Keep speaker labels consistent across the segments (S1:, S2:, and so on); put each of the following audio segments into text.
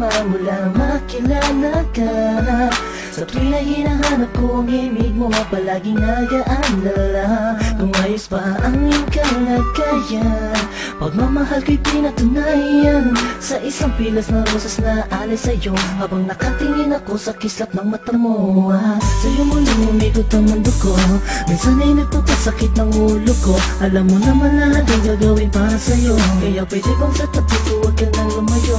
S1: mula makilala ka. Sa tuwing na hinahanap ko ang imig mo, palaging nag-aalala kung ayos pa ang iyong kalagayan. Pagmamahal ko'y pinatunayan sa isang pilas na rosas na alay sa'yo, habang nakatingin ako sa kislap ng mata mo. Sa'yo muli umikot ang mundo ko, minsan ay nagpapasakit ng ulo ko. Alam mo naman lahat ay gagawin para sa'yo, kaya pwede bang sa tabi ko huwag ka nang lumayo.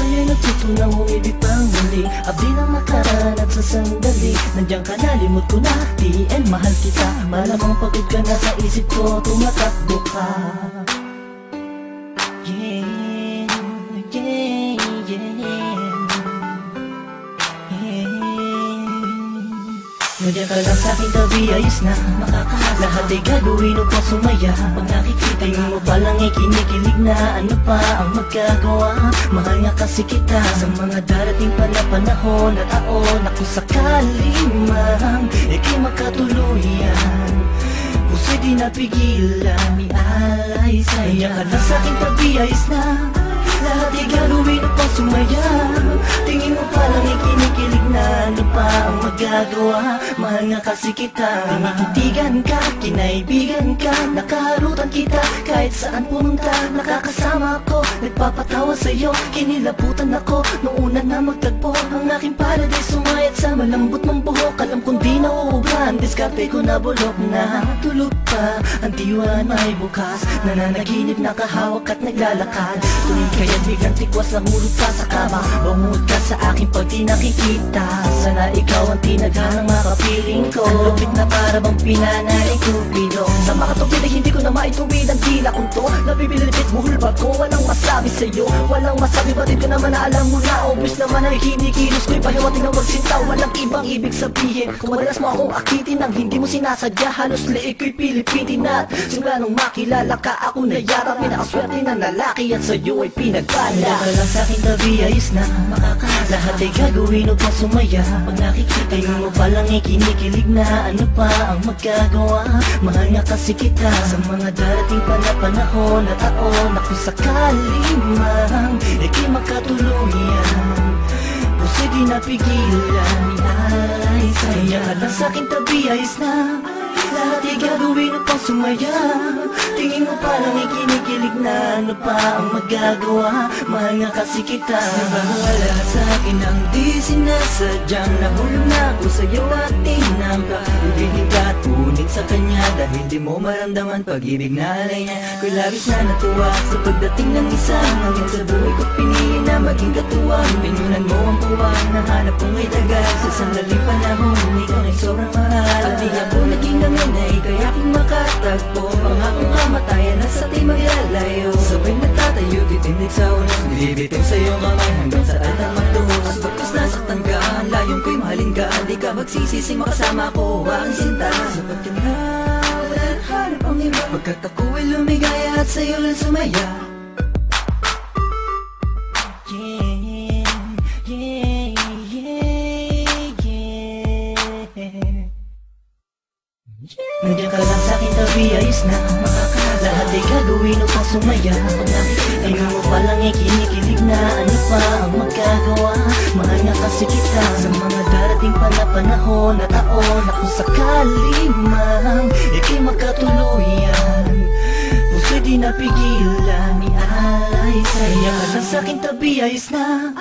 S1: Sa'yo'y natutunang umibig pang muli, abdi ng makaraan at sa sandali. Nandiyan ka na, limot ko na, TN mahal kita. Malamang pagod ka na sa isip ko, tumatakbo ka. Yeah, yeah, yeah, yeah. Nandiyan ka lang sa'king tabi, ayos na lahat ay gagawin upang sumaya. Pag nakikita mo palang ay kinikilig na, ano pa ang magagawa? Mahal nga kasi kita sa mga darating pa na panahon at taon na kung sakali man ika'y makatuluyan, puso'y di napigilan, ialay sa'yo. Nandiyan ka lang sa'king tabi, ayos na lahat ay gagawin upang sumaya. Tingin mo palang ay kinikilig na, ano pa ang magagawa? Mahal nga kasi kita, tinititigan ka, kinaibigan ka, nakaharutan kita kahit saan pumunta. Nakakasama ako, nagpapatawa sa'yo, kinilabutan ako nung una na magtagpo. Ang aking paradise sumayat sa malambot mong buhok. Alam kong di nauubran, diskarte ko na bulok na. Tulog pa, ang diwa may bukas, nananaginip, nakahawak at naglalakad. Tuwing kaya't biglang tikwas na hulog ka sa kama, bangod ka sa akin pag di nakikita. Sana ikaw ang tinaghanang makapiling ko, ang lupit na para bang pinanaling kupido. Sa makatupid ay hindi ko na maituwid ang tila kong to. Nabibilipit buhol ba ko, walang masabi sa'yo, walang masabi, batid ko naman na alam mo na. Obvious naman ay kinikilos ko'y pahiwating ng magsinta, walang ibang ibig sabihin. Kung madalas mo akong akitin nang hindi mo sinasadya, halos liig ko'y pilipitin. At simula nung makilala ka, ako na yata pinakaswerte ng lalaki at sa'yo ay pinagpala. Nandiyan ka lang sa'king tabi, ayos na lahat ay gagawin upang sumaya. Pag nakikita mo palang ay kinikilig na, ano pa ang magagawa? Mahal nga kasi kita sa mga darating pa na panahon at taon na kung sakali man ika'y makatuluyan, puso'y di napigilan, ialay sa'yo. Nandiyan ka lang sa'king tabi, ayos na lahat ay gagawin upang sumaya. Tingin mo palang ay kinikilig na, ano pa ang magagawa? Mahal nga kasi kita.
S2: Nagbahala sa akin ang di sinasadyang nahulog na ako sa'yo at tinangka. Ibigin ka at punit sa kanya dahil di mo maramdaman pag-ibig na alay niya. Ko'y labis na natuwa sa pagdating ng isang hangin sa buhay ko, pinili na maging katuwang. Pinunan mo ang puwang, nahanap kong may tagal sa sandaling panahon, ikaw ay sobrang mahal. At di ako naging nanginay kaya aking makatagpo, pangakong kamatayan at sa ating maglalayo. Sabay nagtatayo, titindig sa unos, nilibitaw sa iyong kamay hanggang sa altang magtuhos. At pagkas nasaktan ka, ang layong ko'y mahalin ka, di ka magsisising makasama ko, aking sinta. Sapat ka na, walang hanap ang iba, pagkat ako ay lumigaya at sa'yo lang sumaya.
S1: Nandiyan ka lang sa'king tabi, ayos na lahat ay gagawin upang sumaya. Pag nakikita mo palang ay kinikilig na, ano pa ang magagawa? Mahal nga kasi kita sa mga darating pa na panahon at taon na kung sakali man ika'y makatuluyan, puso'y di napigilan, ialay sa'yo. Nandiyan ka lang sa'king tabi, ayos na